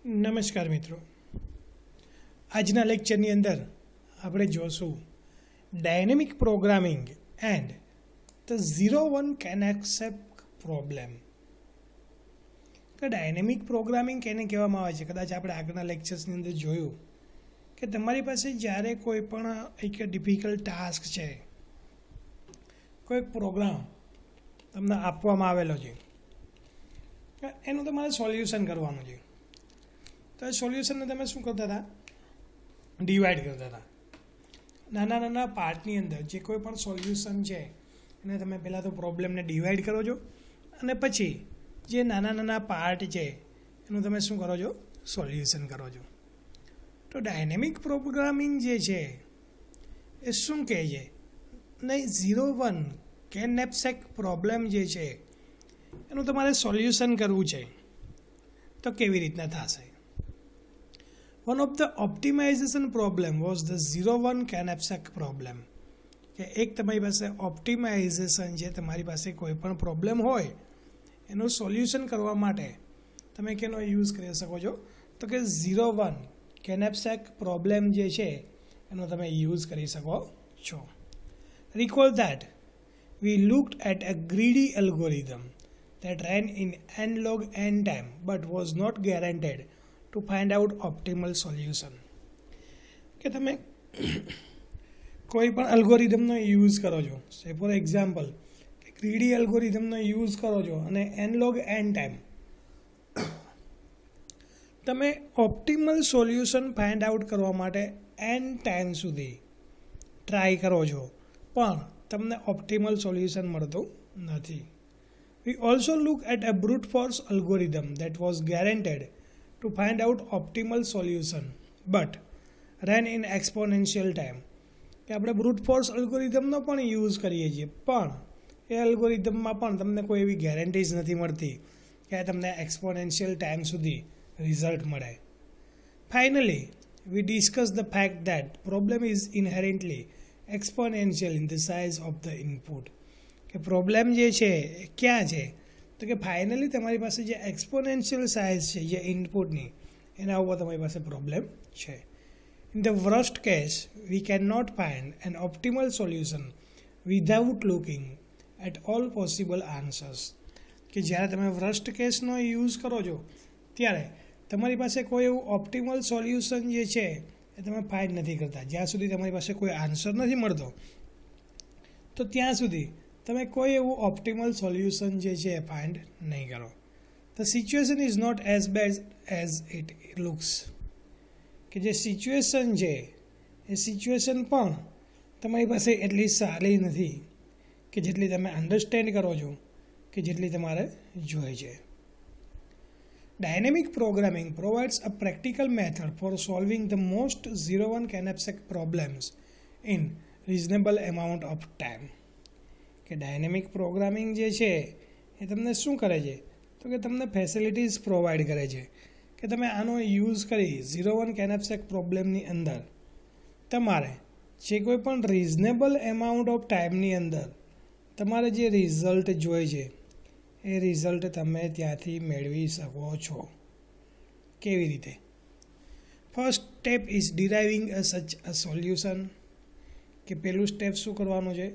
નમસ્કાર મિત્રો, આજના લેક્ચરની અંદર આપણે જોશું ડાયનેમિક પ્રોગ્રામિંગ એન્ડ ધ 01 કેનેક્સેપ પ્રોબ્લેમ. કે ડાયનેમિક પ્રોગ્રામિંગ કેને કહેવામાં આવે છે? કદાચ આપણે આગળના લેક્ચર્સની અંદર જોયું કે તમારી પાસે જ્યારે કોઈ પણ એક ડિફિકલ્ટ ટાસ્ક છે, કોઈ પ્રોગ્રામ તમને આપવામાં આવેલો છે, એનું તમારે સોલ્યુશન કરવાનું છે. તો એ સોલ્યુશનને તમે શું કરતા હતા? ડિવાઈડ કરતા હતા. નાના નાના પાર્ટની અંદર જે કોઈ પણ સોલ્યુશન છે એને તમે પહેલાં તો પ્રોબ્લેમને ડિવાઈડ કરો છો અને પછી જે નાના નાના પાર્ટ છે એનું તમે શું કરો છો? સોલ્યુશન કરો છો. તો ડાયનેમિક પ્રોગ્રામિંગ જે છે એ શું કહે છે? નહીં, 01 કેનેક્સેપ પ્રોબ્લેમ જે છે એનું તમારે સોલ્યુશન કરવું છે. તો કેવી રીતના થશે? One of the optimization problem was the 01 કેનેક્સેપ પ્રોબ્લેમ. કે એક તમારી પાસે ઓપ્ટિમાઇઝેશન છે, તમારી પાસે કોઈ પણ પ્રોબ્લેમ હોય એનું સોલ્યુશન કરવા માટે તમે કેનો યુઝ કરી શકો છો? તો કે 01 કેનેક્સેપ પ્રોબ્લેમ જે છે એનો તમે યુઝ કરી શકો છો. Recall that we looked at a greedy algorithm that ran in n log n time but was not guaranteed to find out optimal solution. કે તમે કોઈ પણ અલ્ગોરિધમનો યુઝ કરો છો, સે ફોર એક્ઝામ્પલ કે ગ્રીડી અલ્ગોરિધમનો યુઝ કરો છો અને n log n ટાઈમ તમે ઓપ્ટિમલ સોલ્યુશન ફાઇન્ડ આઉટ કરવા માટે n ટાઈમ સુધી ટ્રાય કરો છો પણ તમને ઓપ્ટિમલ સોલ્યુશન મળતું નથી. We also look at a brute force algorithm that was guaranteed to find out optimal solution but ran in exponential time. કે આપણે બ્રૂટ ફોર્સ અલ્ગોરિધમનો પણ યુઝ કરીએ છીએ પણ એ અલ્ગોરિધમમાં પણ તમને કોઈ એવી ગેરંટીઝ નથી મળતી કે તમને એક્સપોનેન્શિયલ ટાઈમ સુધી રિઝલ્ટ મળે. Finally we discuss the fact that problem is inherently exponential in the size of the input. કે પ્રોબ્લેમ જે છે એ ક્યાં છે? તો કે ફાઇનલી તમારી પાસે જે એક્સપોનેન્શિયલ સાઇઝ છે જે ઇનપુટની એના ઉપર તમારી પાસે પ્રોબ્લેમ છે. In the worst case we can not find an optimal solution without looking at all possible answers. કે જ્યારે તમે વર્સ્ટ કેસનો યુઝ કરો છો ત્યારે તમારી પાસે કોઈ એવું ઓપ્ટિમલ સોલ્યુશન જે છે એ તમે ફાઇન્ડ નથી કરતા. જ્યાં સુધી તમારી પાસે કોઈ આન્સર નથી મળતો તો ત્યાં સુધી તમે કોઈ એવું ઓપ્ટિમલ સોલ્યુશન જે છે એ ફાઇન્ડ નહીં કરો. The situation is not as bad as it looks. કે જે સિચ્યુએશન છે એ સિચ્યુએશન પણ તમારી પાસે એટલી સારી નથી કે જેટલી તમે અન્ડરસ્ટેન્ડ કરો છો કે જેટલી તમારે જોઈએ છે. Dynamic programming provides a practical method for solving the most 01 કેનેક્સેપ problems in reasonable amount of time. કે ડાયનેમિક પ્રોગ્રામિંગ જે છે એ તમને શું કરે છે? તો કે તમને ફેસિલિટીઝ પ્રોવાઈડ કરે છે કે તમે આનો યુઝ કરી 01 કેનેક્સેપ પ્રોબ્લેમની અંદર તમારે જે કોઈ પણ રિઝનેબલ એમાઉન્ટ ઓફ ટાઈમની અંદર તમારે જે રિઝલ્ટ જોઈએ છે એ રિઝલ્ટ તમે ત્યાંથી મેળવી શકો છો. કેવી રીતે? ફર્સ્ટ સ્ટેપ ઇઝ ડિરાઇવિંગ સચ અ સોલ્યુશન. કે પહેલું સ્ટેપ શું કરવાનું છે?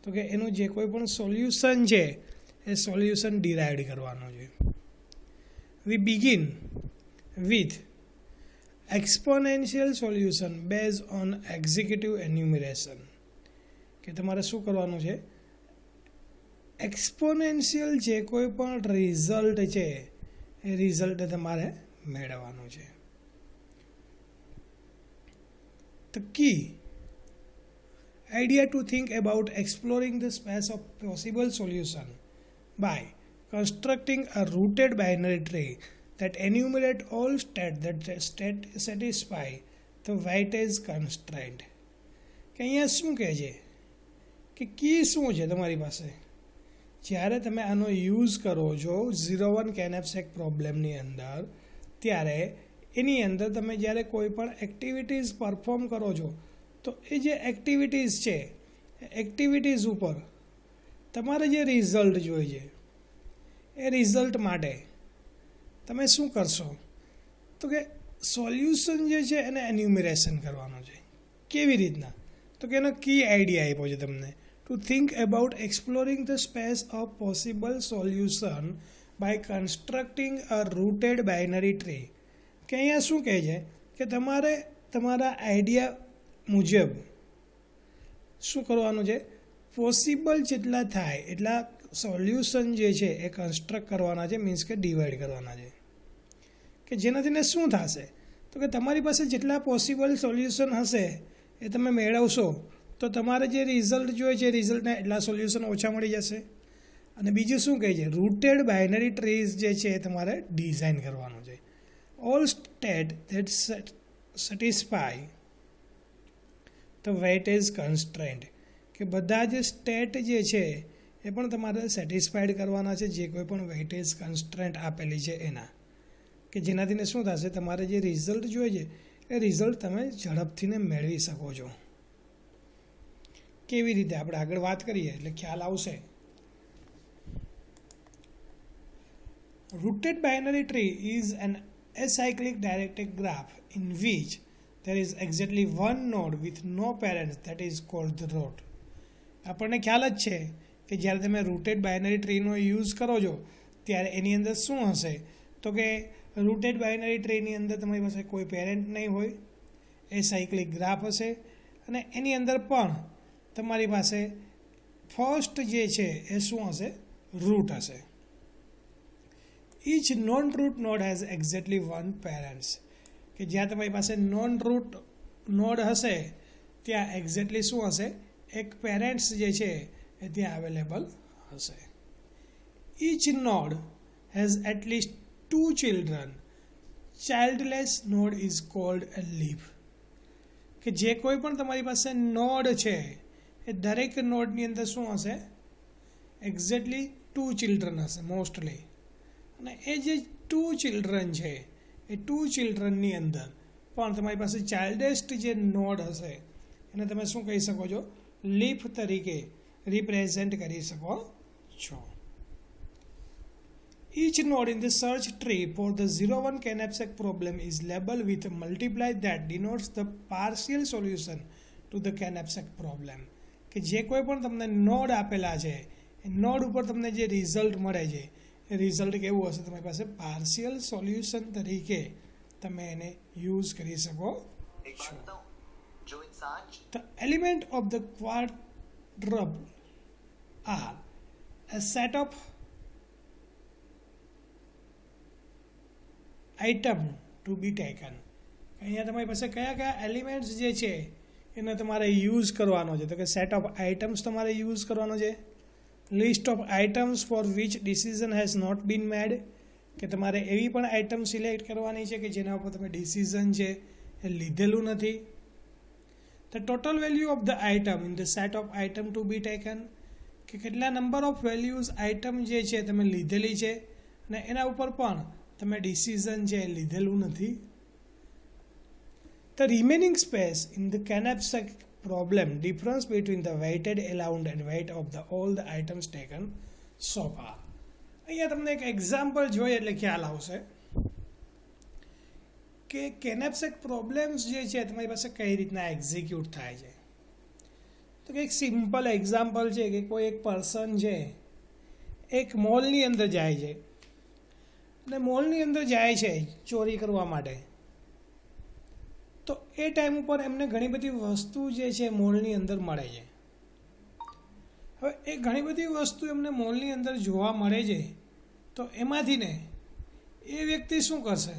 તો કે એનું જે કોઈ પણ સોલ્યુશન છે એ સોલ્યુશન ડિરાઇવડ કરવાનું છે. We begin with exponential solution base on executive enumeration. કે તમારે શું કરવાનું છે? એક્સપોનેન્શિયલ જે કોઈ પણ રિઝલ્ટ છે એ રિઝલ્ટ તમારે મેળવવાનું છે. The key idea to think about exploring the space of possible solution by constructing a rooted binary tree that enumerate all states that satisfy the weightage constraint. કે અહીંયા શું કહે છે કે કી શું છે તમારી પાસે? જ્યારે તમે આનો યુઝ કરો છો 01 કેનેક્સેપ પ્રોબ્લેમની અંદર ત્યારે એની અંદર તમે જ્યારે કોઈ પણ એક્ટિવિટીઝ પરફોર્મ કરો છો તો એ જે એક્ટિવિટીઝ છે એક્ટિવિટીઝ ઉપર તમારે જે રિઝલ્ટ જોઈએ છે એ રિઝલ્ટ માટે તમે શું કરશો? તો કે સોલ્યુશન જે છે એને એન્યુમરેશન કરવાનું છે. કેવી રીતના? તો કે એનો કી આઈડિયા આપ્યો છે તમને. To think about exploring the space of possible solution by constructing a rooted binary tree. કે અહીંયા શું કહે છે કે તમારે તમારા આઈડિયા મુજબ શું કરવાનું છે, પોસિબલ જેટલા થાય એટલા સોલ્યુશન જે છે એ કન્સ્ટ્રક્ટ કરવાના છે, મીન્સ કે ડિવાઈડ કરવાના છે. કે જેનાથીને શું થશે તો કે તમારી પાસે જેટલા પોસિબલ સોલ્યુશન હશે એ તમે મેળવશો તો તમારે જે રિઝલ્ટ જોઈએ છે રિઝલ્ટના એટલા સોલ્યુશન ઓછા મળી જશે. અને બીજું શું કહે છે, રૂટેડ બાઇનરી ટ્રીઝ જે છે એ તમારે ડિઝાઇન કરવાનું છે. All state that satisfy the weightage constraint. કે બધા જ સ્ટેટ જે છે એ પણ તમારે સેટિસ્ફાઈડ કરવાના છે જે કોઈ પણ વેઇટેજ કન્સ્ટ્રેન્ટ આપેલી છે એના. કે જેનાથીને શું થશે, તમારે જે રિઝલ્ટ જોઈએ છે એ રિઝલ્ટ તમે ઝડપથીને મેળવી શકો છો. કેવી રીતે આપણે આગળ વાત કરીએ એટલે ખ્યાલ આવશે. Rooted binary tree is an acyclic directed graph in which there is exactly one node with no parents that is called the root. આપણને ખ્યાલ જ છે કે જ્યારે તમે રૂટેડ બાઇનરી ટ્રીનો યુઝ કરો છો ત્યારે એની અંદર શું હશે તો કે રૂટેડ બાઇનરી ટ્રીની અંદર તમારી પાસે કોઈ પેરેન્ટ નહીં હોય, એ સાયક્લિક ગ્રાફ હશે અને એની અંદર પણ તમારી પાસે ફર્સ્ટ જે છે એ શું હશે, રૂટ હશે. Each non-root node has exactly one parents. કે જ્યાં તમારી પાસે નોન રૂટ નોડ હશે ત્યાં એક્ઝેક્ટલી શું હશે, એક પેરેન્ટ્સ જે છે એ ત્યાં અવેલેબલ હશે. Each node has at least two children. Childless node is called a leaf. કે જે કોઈ પણ તમારી પાસે નોડ છે એ દરેક નોડની અંદર શું હશે, એક્ઝેક્ટલી 2 ચિલ્ડ્રન હશે મોસ્ટલી. અને એ જે 2 ચિલ્ડ્રન છે એ 2 ચિલ્ડ્રનની અંદર પણ તમારી પાસે ચાઇલ્ડેસ્ટ જે નોડ હશે એને તમે શું કહી શકો છો, લીફ તરીકે રિપ્રેઝેન્ટ કરી શકો છો. Each node in the search tree for the 0-1 knapsack problem is labeled with a multiply that denotes the partial solution to the knapsack problem. કે જે કોઈ પણ તમને નોડ આપેલા છે એ નોડ ઉપર તમને જે રિઝલ્ટ મળે છે એ રિઝલ્ટ કેવું હશે, તમારી પાસે પાર્શિયલ સોલ્યુશન તરીકે તમે એને યુઝ કરી શકો છો. The element of the quadruple are a set of item to be taken. અહીંયા તમારી પાસે કયા કયા એલિમેન્ટ્સ જે છે એને તમારે યુઝ કરવાનો છે તો કે સેટ ઓફ આઇટમ્સ તમારે યુઝ કરવાનો છે. List of items for which decision has not been made. કે તમારે એવી પણ આઇટમ સિલેક્ટ કરવાની છે કે જેના ઉપર તમે ડિસિઝન છે એ લીધેલું નથી. The total value of the item in the set of item to be taken. કે કેટલા નંબર ઓફ વેલ્યુઝ આઇટમ જે છે તમે લીધેલી છે અને એના ઉપર પણ તમે ડિસિઝન છે એ લીધેલું નથી. The remaining space in the knapsack problem difference between the weighted allowed and weight of the all the items taken so far. અહીંયા તમને એક એક્ઝામ્પલ જોઈએ એટલે ખ્યાલ આવશે કે knapsack પ્રોબ્લેમ્સ જે છે તમારી પાસે કઈ રીતના એક્ઝિક્યુટ થાય છે. તો કે એક સિમ્પલ એક્ઝામ્પલ છે કે કોઈ એક પર્સન છે એક મોલની અંદર જાય છે અને મોલની અંદર જાય છે ચોરી કરવા માટે. તો એ ટાઈમ ઉપર એમને ઘણી બધી વસ્તુ જે છે મોલની અંદર મળે છે. હવે એ ઘણી બધી વસ્તુ એમને મોલની અંદર જોવા મળે છે તો એમાંથી ને એ વ્યક્તિ શું કરશે,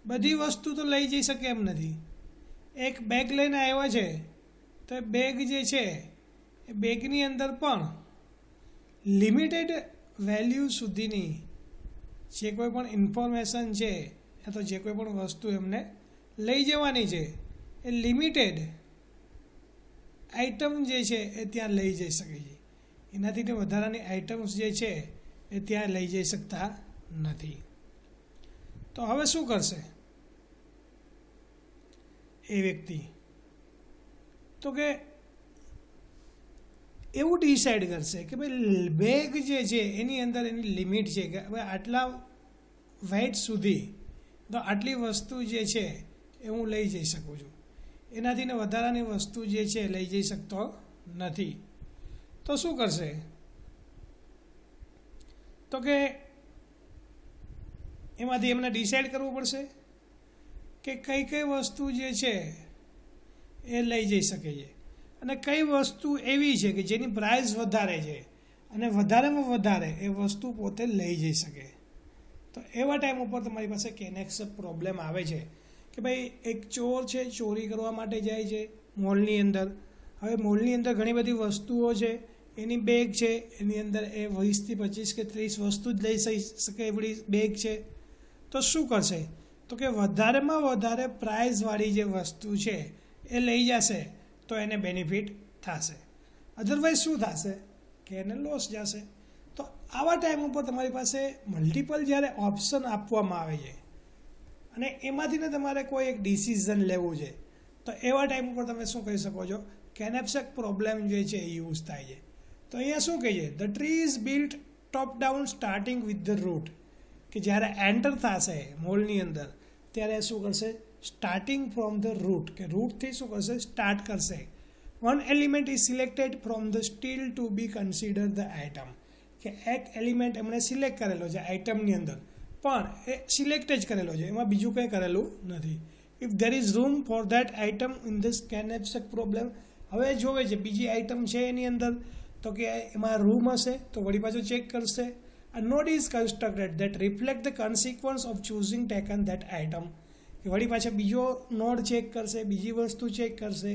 બધી વસ્તુ તો લઈ જઈ શકે એમ નથી. એક બેગ લઈને આવ્યા છે તો એ બેગ જે છે એ બેગની અંદર પણ લિમિટેડ વેલ્યુ સુધીની જે કોઈ પણ ઇન્ફોર્મેશન છે અથવા જે કોઈ પણ વસ્તુ એમને લઈ જવાની છે એ લિમિટેડ આઇટમ જે છે એ ત્યાં લઈ જઈ શકે છે. એનાથી તે વધારાની આઇટમ્સ જે છે એ ત્યાં લઈ જઈ શકતા નથી. તો હવે શું કરશે એ વ્યક્તિ, તો કે એવું ડિસાઈડ કરશે કે ભાઈ બેગ જે છે એની અંદર એની લિમિટ છે કે હવે આટલા વેઇટ સુધી તો આટલી વસ્તુ જે છે એ હું લઈ જઈ શકું છું, એનાથી ને વધારાની વસ્તુ જે છે લઈ જઈ શકતો નથી. તો શું કરશે? તો કે એમાંથી એમને ડિસાઇડ કરવું પડશે કે કઈ કઈ વસ્તુ જે છે એ લઈ જઈ શકે છે અને કઈ વસ્તુ એવી છે કે જેની પ્રાઇસ વધારે છે અને વધારેમાં વધારે એ વસ્તુ પોતે લઈ જઈ શકે. તો એવા ટાઈમ ઉપર તમારી પાસે કેનેક્સેપ પ્રોબ્લેમ આવે છે કે ભાઈ એક ચોર છે, ચોરી કરવા માટે જાય છે મોલની અંદર. હવે મોલની અંદર ઘણી બધી વસ્તુઓ છે, એની બેગ છે, એની અંદર એ 20 થી 25 કે 30 વસ્તુ જ લઈ શકે એવડી બેગ છે. તો શું કરશે? તો કે વધારેમાં વધારે પ્રાઇઝવાળી જે વસ્તુ છે એ લઈ જશે તો એને બેનિફિટ થશે, અધરવાઇઝ શું થશે કે એને લોસ જશે. તો આવા ટાઈમ ઉપર તમારી પાસે મલ્ટિપલ જ્યારે ઓપ્શન આપવામાં આવે છે અને એમાંથીને તમારે કોઈ એક ડિસિઝન લેવું છે, તો એવા ટાઈમ ઉપર તમે શું કહી શકો છો? કેનેપ્સેક પ્રોબ્લેમ જે છે એ યુઝ થાય છે. તો અહીંયા શું કહે છે? The tree is built top down starting with the root. કે જ્યારે એન્ટર થશે મોલની અંદર ત્યારે શું કરશે? સ્ટાર્ટિંગ ફ્રોમ ધ રૂટ, કે રૂટથી શું કરશે? સ્ટાર્ટ કરશે. One element is selected from the still to be consider the item. કે એક એલિમેન્ટ એમણે સિલેક્ટ કરેલો છે આઇટમની અંદર, પણ એ સિલેક્ટ જ કરેલો છે, એમાં બીજું કંઈ કરેલું નથી. If there is room for that item in this knapsack problem. હવે જોવે છે બીજી આઇટમ છે એની અંદર, તો કે એમાં રૂમ હશે તો વળી પાછું ચેક કરશે. A node is constructed that reflect the consequence of choosing taken that item. કે વળી પાછા બીજો નોડ ચેક કરશે, બીજી વસ્તુ ચેક કરશે,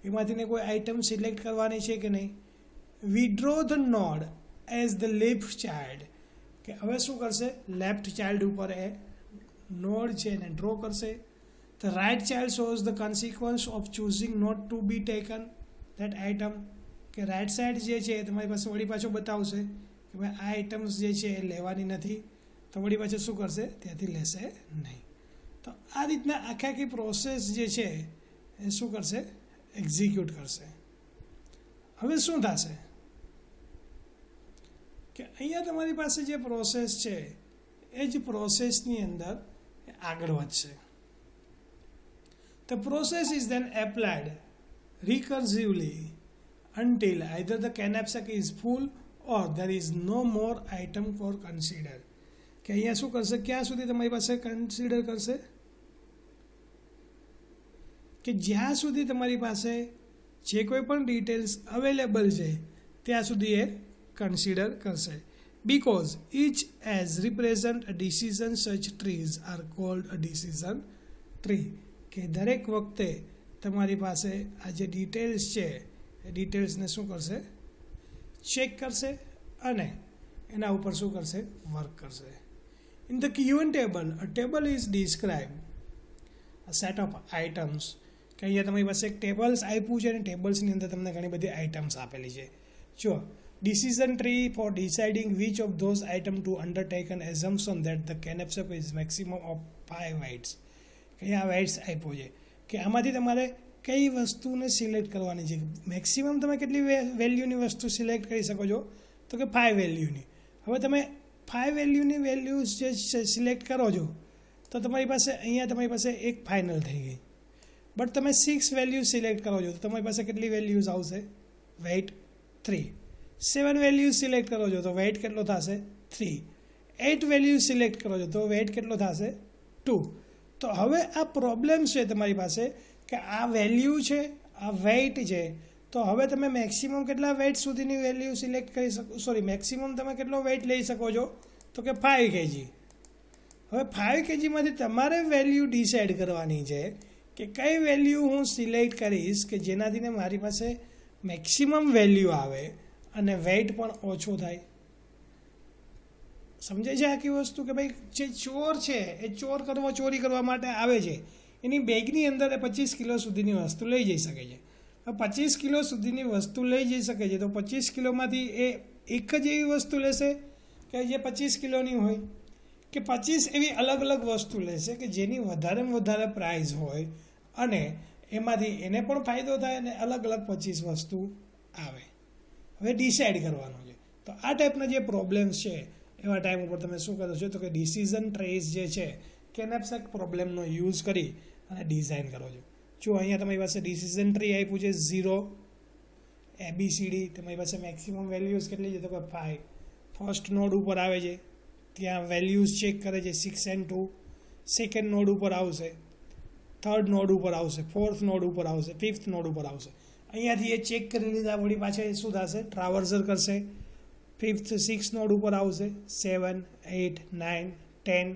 એમાંથીને કોઈ આઇટમ સિલેક્ટ કરવાની છે કે નહીં. Withdraw the node as the left child. કે હવે શું કરશે? લેફ્ટ ચાઇલ્ડ ઉપર એ નોડ છે એને ડ્રો કરશે. The right child shows the consequence of choosing not to be taken that item. કે રાઇટ સાઇડ જે છે એ તમારી પાસે વળી પાછો બતાવશે કે ભાઈ આ આઇટમ્સ જે છે એ લેવાની નથી, તો વળી પાછું શું કરશે? ત્યાંથી લેશે નહીં. તો આ રીતના આખી પ્રોસેસ જે છે એ શું કરશે? એક્ઝિક્યુટ કરશે. હવે શું થશે કે અહીંયા તમારી પાસે જે પ્રોસેસ છે એ જ પ્રોસેસની અંદર આગળ વધશે. The process is then applied recursively until either the canapsec is full or there is no more item for consider. કે અહીંયા શું કરશે? ક્યાં સુધી તમારી પાસે કન્સિડર કરશે? કે જ્યાં સુધી તમારી પાસે જે કોઈ પણ ડિટેલ્સ અવેલેબલ છે ત્યાં સુધી એ કન્સિડર કરશે. Because each as represent a decision, such trees are called a decision tree. કે દરેક વખતે તમારી પાસે આ જે ડિટેલ્સ છે એ ડિટેલ્સને શું કરશે? ચેક કરશે અને એના ઉપર શું કરશે? વર્ક કરશે. In the given table, a table is described a set of items. કે અહીંયા તમારી પાસે એક ટેબલ્સ આપ્યું છે અને ટેબલ્સની અંદર તમને ઘણી બધી આઇટમ્સ આપેલી છે. જો decision tree for deciding which of those items to undertake an assumption that the canapsep is maximum of 5 weights. કે અહીંયા weights આપ્યો છે કે આમાંથી તમારે કઈ વસ્તુને સિલેક્ટ કરવાની છે. મેક્સિમમ તમે કેટલી વેલ્યુની વસ્તુ સિલેક્ટ કરી શકો છો? તો કે 5 વેલ્યુની. હવે તમે 5 વેલ્યુની વેલ્યુઝ જે સિલેક્ટ કરો છો તો તમારી પાસે અહીંયા તમારી પાસે એક ફાઇનલ થઈ ગઈ. બટ તમે 6 વેલ્યુ સિલેક્ટ કરો છો તો તમારી પાસે કેટલી વેલ્યુઝ આવશે? વેઇટ 3. 7 વેલ્યુઝ સિલેક્ટ કરો છો તો વેઇટ કેટલો થશે? 3. 8 વેલ્યુ સિલેક્ટ કરો છો તો વેઇટ કેટલો થશે? 2. તો હવે આ પ્રોબ્લેમ છે તમારી પાસે કે આ વેલ્યુ છે, આ વેઇટ છે, તો હવે તમે મેક્સિમમ કેટલા વેઇટ સુધીની વેલ્યુ સિલેક્ટ કરી શકો? મેક્સિમમ તમે કેટલો વેઇટ લઈ શકો છો? તો કે 5 kg. હવે 5 kgમાંથી તમારે વેલ્યુ ડિસાઇડ કરવાની છે કે કઈ વેલ્યુ હું સિલેક્ટ કરીશ કે જેનાથી મારી પાસે મેક્સિમમ વેલ્યુ આવે અને વેઇટ પણ ઓછો થાય. સમજાય છે આખી વસ્તુ? કે ભાઈ જે ચોર છે એ ચોરી કરવા માટે આવે છે, એની બેગની અંદર એ 25 કિલો સુધીની વસ્તુ લઈ જઈ શકે છે. 25 કિલો સુધીની વસ્તુ લઈ જઈ શકે છે તો 25 કિલોમાંથી એ એક જ એવી વસ્તુ લેશે કે જે 25 કિલોની હોય, કે 25 એવી અલગ અલગ વસ્તુ લેશે કે જેની વધારેમાં વધારે પ્રાઇસ હોય અને એમાંથી એને પણ ફાયદો થાય અને અલગ અલગ 25 વસ્તુ આવે. હવે ડિસાઇડ કરવાનું છે. તો આ ટાઈપના જે પ્રોબ્લેમ્સ છે એવા ટાઈમ ઉપર તમે શું કરો છો? તો કે ડિસિઝન ટ્રીઝ જે છે કેનેપ્સેક પ્રોબ્લેમનો યુઝ કરી અને ડિઝાઇન કરો છો. જો અહીંયા તમારી પાસે ડિસિઝન ટ્રી આપ્યું છે 0 ABCD, તમારી પાસે મેક્સિમમ વેલ્યુઝ કેટલી છે તો કે 5. ફર્સ્ટ નોડ ઉપર આવે છે, ત્યાં વેલ્યુઝ ચેક કરે છે 6 and 2. સેકન્ડ નોડ ઉપર આવશે, થર્ડ નોડ ઉપર આવશે, ફોર્થ નોડ ઉપર આવશે, ફિફ્થ નોડ ઉપર આવશે. અહીંયાથી એ ચેક કરી લીધા વળી પાછા એ શું થશે, ટ્રાવર્સર કરશે, ફિફ્થ 6 નોડ ઉપર આવશે, 7, 8, 9, 10.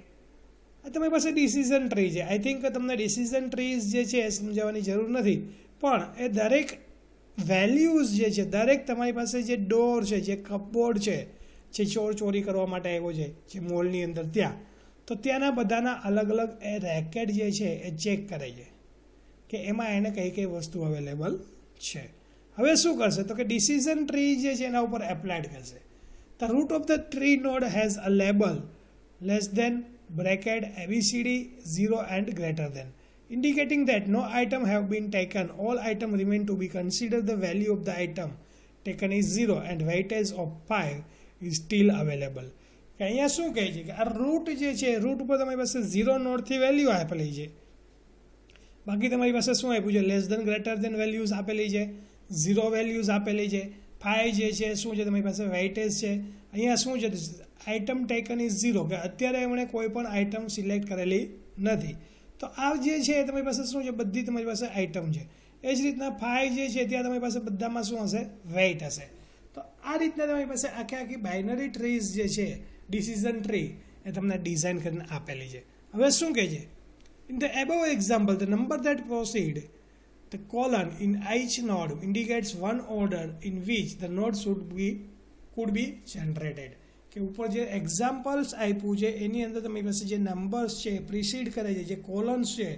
આ તમારી પાસે ડિસિઝન ટ્રી છે. આઈ થિંક તમને ડિસિઝન ટ્રીઝ જે છે એ સમજાવવાની જરૂર નથી, પણ એ દરેક વેલ્યુઝ જે છે, દરેક તમારી પાસે જે ડોર છે, જે કપબોર્ડ છે, જે ચોરી કરવા માટે આવ્યો છે જે મોલની અંદર, ત્યાં તો ત્યાંના બધાના અલગ અલગ એ રેકેટ જે છે એ ચેક કરે છે કે એમાં એને કઈ કઈ વસ્તુ અવેલેબલ છે. હવે શું કરશે તો કે ડિસિઝન ટ્રી જે છે એના ઉપર એપ્લાઇડ કરશે. The root of the tree node has a label less than bracket ABCD 0 and greater than, indicating that no item have been taken. All item remain to be considered. The value of the item taken is 0 and weightage of 5 is still available. કે અહીંયા શું કહે છે કે આ route જે છે, route ઉપર તમારી પાસે 0 નોડથી વેલ્યુ આપેલી છે, બાકી તમારી પાસે શું આપ્યું છે, less than greater than values આપેલી છે, 0 વેલ્યુઝ આપેલી છે, 5 જે છે શું છે તમારી પાસે વેઇટેજ છે. અહીંયા શું છે, આઇટમ ટેકન ઇઝ 0, કે અત્યારે એમણે કોઈ પણ આઇટમ સિલેક્ટ કરેલી નથી. તો આ જે છે તમારી પાસે શું છે, બધી તમારી પાસે આઇટમ છે. એ જ રીતના 5 જે છે ત્યાં તમારી પાસે બધામાં શું હશે, વેઇટ હશે. તો આ રીતના તમારી પાસે આખી બાઇનરી ટ્રીઝ જે છે, ડિસિઝન ટ્રી, એ તમને ડિઝાઇન કરીને આપેલી છે. હવે શું કહે છે, in the above example the number that proceed the colon in each node indicates one order in which the node could be generated. કે ઉપર જે એક્ઝામ્પલ્સ આપ્યું છે એની અંદર તમારી પાસે જે નંબર્સ છે પ્રિસીડ કરે છે, જે કોલન્સ છે,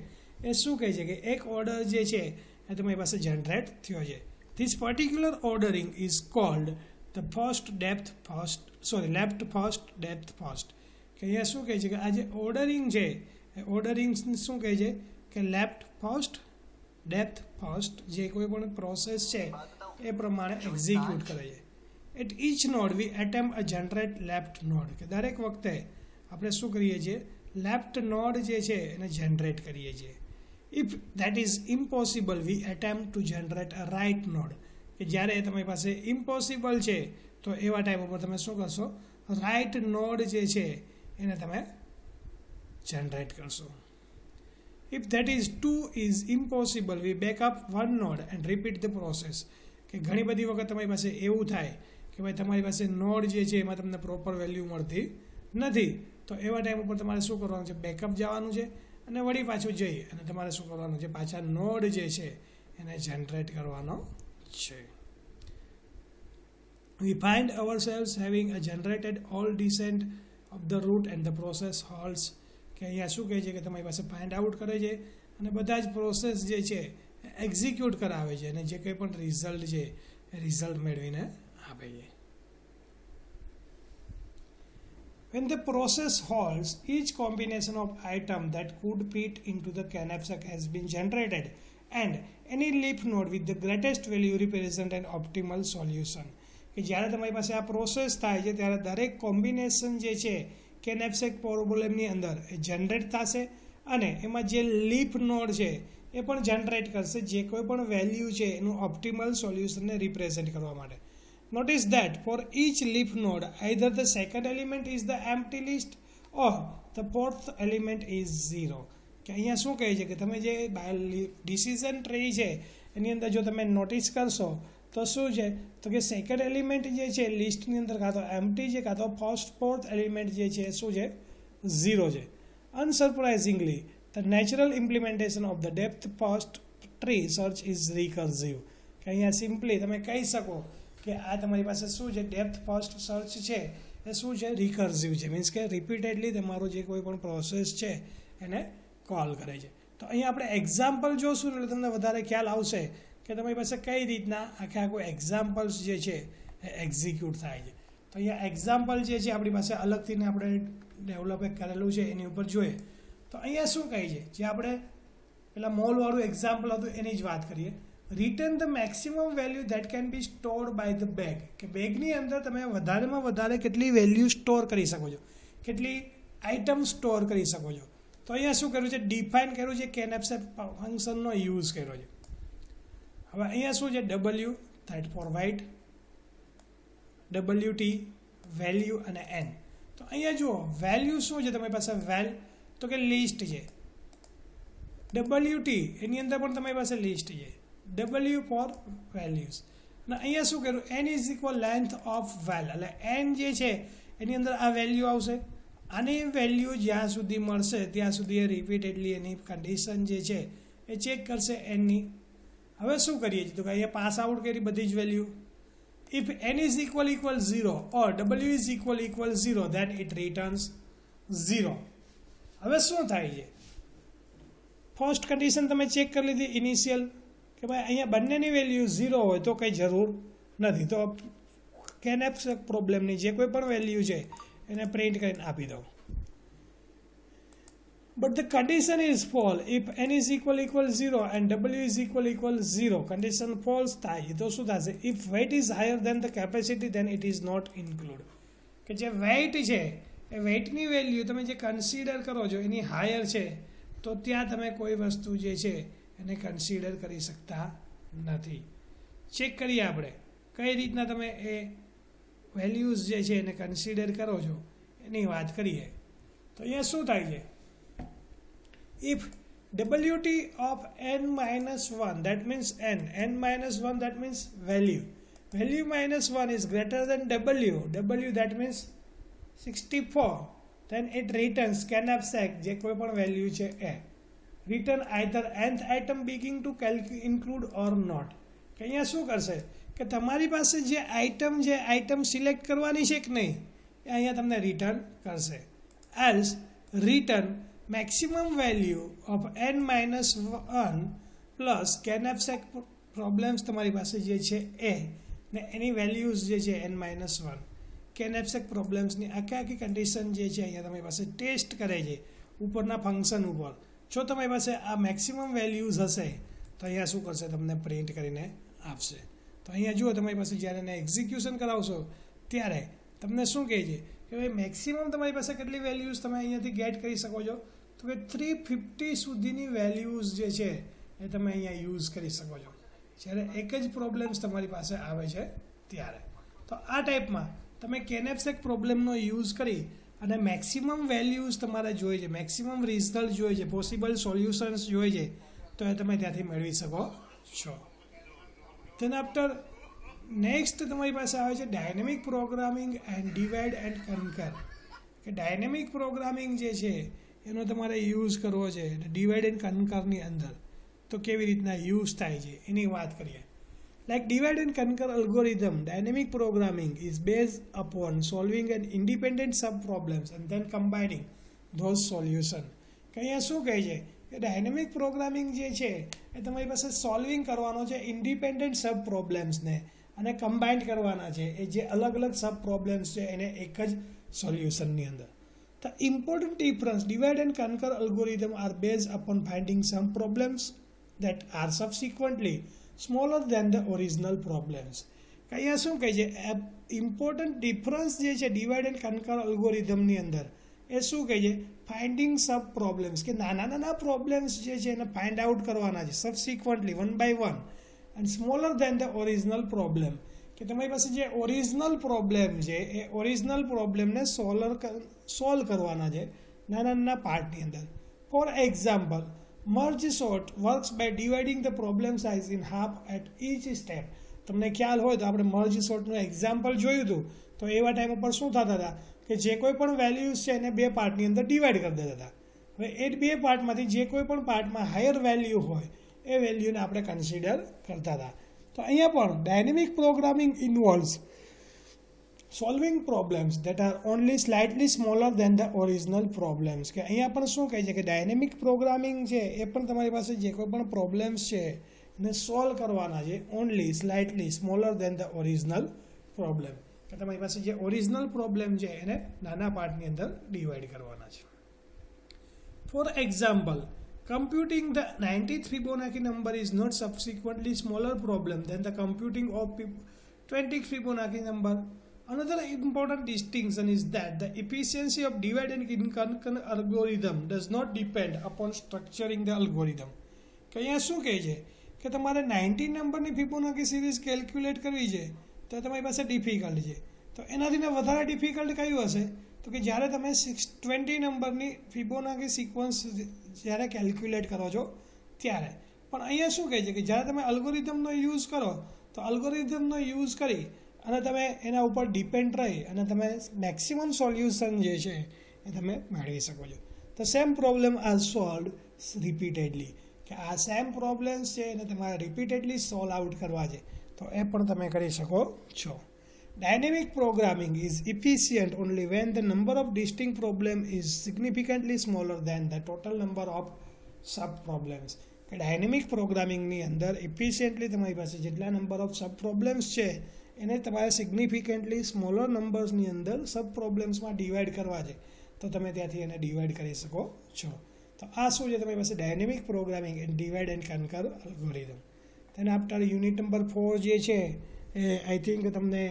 એ શું કહે છે કે એક ઓર્ડર જે છે એ તમારી પાસે જનરેટ થયો છે. This particular ordering is called the left first depth first. કે અહીંયા શું કહે છે કે આ જે ઓર્ડરિંગ છે એ ઓર્ડરિંગ શું કહે છે કે લેફ્ટ ફર્સ્ટ ડેપ્થ ફર્સ્ટ જે કોઈ પણ પ્રોસેસ છે એ પ્રમાણે એક્ઝિક્યુટ કરે છે. At each node we attempt a generate left node, કે દરેક વખતે આપણે શું કરીએ છીએ, લેફ્ટ નોડ જે છે એને જનરેટ કરીએ છીએ. If that is impossible we attempt to generate a right node, કે જ્યારે તમારી પાસે ઇમ્પોસિબલ છે તો એવા ટાઈમ ઉપર તમે શું કરશો, રાઇટ નોડ જે છે એને તમે જનરેટ કરશો. If that is to is impossible we back up one node and repeat the process, કે ઘણી બધી વખત તમારી પાસે એવું થાય કે ભાઈ તમારી પાસે નોડ જે છે એમાં તમને પ્રોપર વેલ્યુ મળતી નથી, તો એવા ટાઈમ ઉપર તમારે શું કરવાનું છે, બેકઅપ જવાનું છે અને વળી પાછું જઈ અને તમારે શું કરવાનું છે, પાછા નોડ જે છે એને જનરેટ કરવાનો છે. We find ourselves having a generated all descent of the root and the process halts, કે અહીંયા શું કહે છે કે તમારી પાસે ફાઇન્ડ આઉટ કરે છે અને બધા જ પ્રોસેસ જે છે એક્ઝિક્યુટ કરાવે છે અને જે કંઈ પણ રિઝલ્ટ છે એ રિઝલ્ટ મેળવીને આપે છે. When the process halts, each combination of item that could fit into the knapsack has been generated and any leaf node with the greatest value represent an optimal solution. કે જ્યારે તમારી પાસે આ process થાય છે ત્યારે દરેક કોમ્બિનેશન જે છે knapsack પ્રોબ્લેમની અંદર એ જનરેટ થશે અને એમાં જે લીફ નોડ છે એ પણ જનરેટ કરશે જે કોઈ પણ વેલ્યુ છે એનું ઓપ્ટિમલ સોલ્યુશનને રિપ્રેઝેન્ટ કરવા માટે. Notice that for each leaf node either the second element is the empty list or the fourth element is 0. કે અહીંયા શું કહે છે કે તમે જે ડિસિઝન ટ્રી છે એની અંદર જો તમે નોટિસ કરશો તો શું છે તો કે સેકન્ડ એલિમેન્ટ જે છે લિસ્ટની અંદર કાં તો એમ્પ્ટી છે કાં તો ફોર્થ એલિમેન્ટ જે છે શું છે 0 છે. Unsurprisingly, the natural implementation of the depth first tree search is recursive. કે અહીંયા સિમ્પલી તમે કહી શકો કે આ તમારી પાસે શું છે, ડેપ્થ ફર્સ્ટ સર્ચ છે એ શું છે, રિકર્સિવ છે. મીન્સ કે રિપીટેડલી તમારો જે કોઈ પણ પ્રોસેસ છે એને કોલ કરે છે. તો અહીંયા આપણે એક્ઝામ્પલ જોશું એટલે તમને વધારે ખ્યાલ આવશે કે તમારી પાસે કઈ રીતના આખું એક્ઝામ્પલ્સ જે છે એ એક્ઝિક્યુટ થાય છે. તો અહીંયા એક્ઝામ્પલ જે છે આપણી પાસે અલગથીને આપણે ડેવલપ કરેલું છે એની ઉપર જોઈએ તો અહીંયા શું કહે છે, જે આપણે પેલા મોલવાળું એક્ઝામ્પલ હતું એની જ વાત કરીએ. Return the maximum value that can be stored by the bag, કે બેગની અંદર તમે વધારેમાં વધારે કેટલી વેલ્યુ સ્ટોર કરી શકો છો, કેટલી આઇટમ સ્ટોર કરી શકો છો. તો તો અહીંયા શું કર્યું છે, ડિફાઇન કર્યું છે કેનએફસેટ ફંક્શનનો યુઝ કર્યો છે. હવે અહીંયા શું છે, W that for weight, WT value અને N. તો અહીંયા જુઓ વેલ્યુ શું છે તમારી પાસે, વેલ તો કે લિસ્ટ છે. WT એની અંદર પણ તમારી પાસે લિસ્ટ છે, W ફોર વેલ્યુઝ. અને અહીંયા શું કર્યું, N is equal length of val, એટલે N જે છે એની અંદર આ વેલ્યુ આવશે. આની વેલ્યુ જ્યાં સુધી મળશે ત્યાં સુધી એ રિપીટેડલી એની કન્ડિશન જે છે એ ચેક કરશે Nની. હવે શું કરીએ છીએ તો કે અહીંયા પાસ આઉટ કરી બધી જ value. If N is equal 0 or W is equal 0, then it returns 0. હવે શું થાય છે, ફર્સ્ટ કન્ડિશન તમે ચેક કરી લીધી ઇનિશિયલ કે ભાઈ અહીંયા બંનેની વેલ્યુ 0 હોય તો કંઈ જરૂર નથી, તો કેનએફસેટ પ્રોબ્લેમની જે કોઈ પણ વેલ્યુ છે એને પ્રિન્ટ કરીને આપી દો. But the condition is false if N is equal 0 and W is equal 0. Condition false થાય તો શું થશે, if weight is higher than the capacity then it is not included. કે જે weight છે એ વેઇટની વેલ્યુ તમે જે કન્સિડર કરો છો એની હાયર છે તો ત્યાં તમે કોઈ વસ્તુ જે છે એને કન્સિડર કરી શકતા નથી. ચેક કરીએ આપણે કઈ રીતના તમે એ વેલ્યુઝ જે છે એને કન્સિડર કરો છો એની વાત કરીએ. તો અહીંયા શું થાય છે, if WT of N minus 1, that means N minus 1, that means value minus 1 is greater than W that means 64, then it returns canapsack જે કોઈ પણ વેલ્યુ છે એ return either nth item beginning to include or not. કે અહીંયા શું કરશે કે તમારી પાસે જે આઇટમ સિલેક્ટ કરવાની છે કે નહીં એ અહીંયા તમને રિટર્ન કરશે. else return maximum value of N minus 1 plus canapsack problems તમારી પાસે જે છે એ ને એની વેલ્યુઝ જે છે N minus 1 કેનએફસેટ પ્રોબ્લેમ્સની આખી કન્ડિશન જે છે અહીંયા તમારી પાસે ટેસ્ટ કરે છે ઉપરના ફંક્શન ઉપર. જો તમારી પાસે આ મેક્સિમમ વેલ્યુઝ હશે તો અહીંયા શું કરશે, તમને પ્રિન્ટ કરીને આપશે. તો અહીંયા જુઓ તમારી પાસે જ્યારે એને એક્ઝિક્યુશન કરાવશો ત્યારે તમને શું કહે છે કે ભાઈ મેક્સિમમ તમારી પાસે કેટલી વેલ્યુઝ તમે અહીંયાથી ગેટ કરી શકો છો, તો કે 350 સુધીની વેલ્યુઝ જે છે એ તમે અહીંયા યુઝ કરી શકો છો જ્યારે એક જ પ્રોબ્લેમ્સ તમારી પાસે આવે છે ત્યારે. તો આ ટાઈપમાં તમે કેનએફસેટ પ્રોબ્લેમનો યુઝ કરી અને મેક્સિમમ વેલ્યુઝ તમારે જોઈએ છે, મેક્સિમમ રિઝલ્ટ જોઈએ છે, પોસિબલ સોલ્યુશન્સ જોઈએ છે તો એ તમે ત્યાંથી મેળવી શકો છો. ધેન આફ્ટર નેક્સ્ટ તમારી પાસે આવે છે dynamic programming and divide and conquer. કે ડાયનેમિક પ્રોગ્રામિંગ જે છે એનો તમારે યુઝ કરવો છે ડિવાઇડ એન્ડ કન્કરની અંદર, તો કેવી રીતના યુઝ થાય છે એની વાત કરીએ. Like divide and conquer algorithm, dynamic programming is based upon solving an independent sub-problems and then combining those solutions. કે અહીંયા શું કહે છે કે ડાયનેમિક પ્રોગ્રામિંગ જે છે એ તમારી પાસે સોલ્વિંગ કરવાનો છે ઇન્ડિપેન્ડન્ટ સબ પ્રોબ્લેમ્સને અને કમ્બાઇન્ડ કરવાના છે એ જે અલગ અલગ સબ પ્રોબ્લેમ્સ છે એને એક જ સોલ્યુશનની અંદર. The important difference, divide and conquer algorithm are based upon finding some problems that are subsequently smaller than the original problems. અહીંયા શું કહે છે, ઇમ્પોર્ટન્ટ ડિફરન્સ જે છે ડિવાઇડ એન્ડ કન્કર અલ્ગોરિધમની અંદર એ શું કહે છે, ફાઇન્ડિંગ સબ પ્રોબ્લેમ્સ કે નાના પ્રોબ્લેમ્સ જે છે એને ફાઇન્ડ આઉટ કરવાના છે subsequently one by one and smaller than the original problem. કે તમારી પાસે જે ઓરિજિનલ પ્રોબ્લેમ છે એ ઓરિજિનલ પ્રોબ્લેમને સોલ્વ કરવાના છે નાના પાર્ટની અંદર. For example, merge sort works by dividing the problem size in half at each step. તમને ખ્યાલ હોય તો આપણે merge sortનું એક્ઝામ્પલ જોયું હતું તો એવા ટાઈમ ઉપર શું થતા હતા કે જે કોઈ પણ વેલ્યુઝ છે એને બે પાર્ટની અંદર ડિવાઈડ કરી દેતા હતા. હવે એ બે પાર્ટમાંથી જે કોઈ પણ પાર્ટમાં હાયર વેલ્યુ હોય એ વેલ્યુને આપણે કન્સિડર કરતા હતા. તો અહીંયા પણ dynamic programming ઇન્વોલ્વ્સ solving problems that are only slightly smaller than the original problems. કે અહીંયા પણ શું કહે છે કે ડાયનેમિક પ્રોગ્રામિંગ છે એ પણ તમારી પાસે જે કોઈ પણ પ્રોબ્લેમ્સ છે એને સોલ્વ કરવાના છે only slightly smaller than the original problem. કે તમારી પાસે જે ઓરિજિનલ પ્રોબ્લેમ છે એને નાના પાર્ટની અંદર ડિવાઈડ કરવાના છે. For example, computing the 90th Fibonacci number is not subsequently smaller problem than the computing of 20th Fibonacci number. Another important distinction is that the efficiency of divide and conquer algorithm does not depend upon structuring the algorithm. કે અહીંયા શું કહે છે કે તમારે 19 નંબરની Fibonacci series calculate કરવી છે તો તમારી પાસે ડિફિકલ્ટ છે, તો એનાથી વધારે ડિફિકલ્ટ કયું હશે તો કે જ્યારે તમે 20 નંબરની ફિબોનાકી સિક્વન્સ જ્યારે કેલ્ક્યુલેટ કરો છો ત્યારે. પણ અહીંયા શું કહે છે કે જ્યારે તમે અલ્ગોરિધમનો યુઝ કરો તો અલ્ગોરિધમનો યુઝ કરી અને તમે એના ઉપર ડિપેન્ડ રહી અને તમે મેક્સિમમ સોલ્યુશન જે છે એ તમે મેળવી શકો છો. તો same problem are solve repeatedly, કે આ સેમ પ્રોબ્લેમ્સ છે એને તમારે રિપીટેડલી સોલ્વ આઉટ કરવા છે તો એ પણ તમે કરી શકો છો. Dynamic programming is efficient only when the number of distinct problems is significantly smaller than the total number of sub-problems. કે ડાયનેમિક પ્રોગ્રામિંગની અંદર એફિશિયન્ટલી તમારી પાસે જેટલા નંબર ઓફ સબ પ્રોબ્લેમ્સ છે એને તમારે સિગ્નિફિકન્ટલી સ્મોલર નંબર્સની અંદર સબ પ્રોબ્લેમ્સમાં ડિવાઈડ કરવા છે તો તમે ત્યાંથી એને ડિવાઈડ કરી શકો છો. તો આ શું છે તમારી પાસે dynamic programming and divide and conquer algorithm. તેના આફ્ટર યુનિટ નંબર 4 જે છે એ આઈ થિંક તમને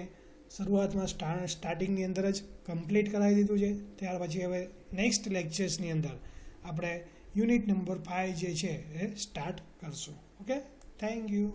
શરૂઆતમાં સ્ટાર્ટિંગની અંદર જ કમ્પ્લીટ કરાવી દીધું છે. ત્યાર પછી હવે નેક્સ્ટ લેક્ચર્સની અંદર આપણે યુનિટ નંબર 5 જે છે એ સ્ટાર્ટ કરશું. Okay, thank you.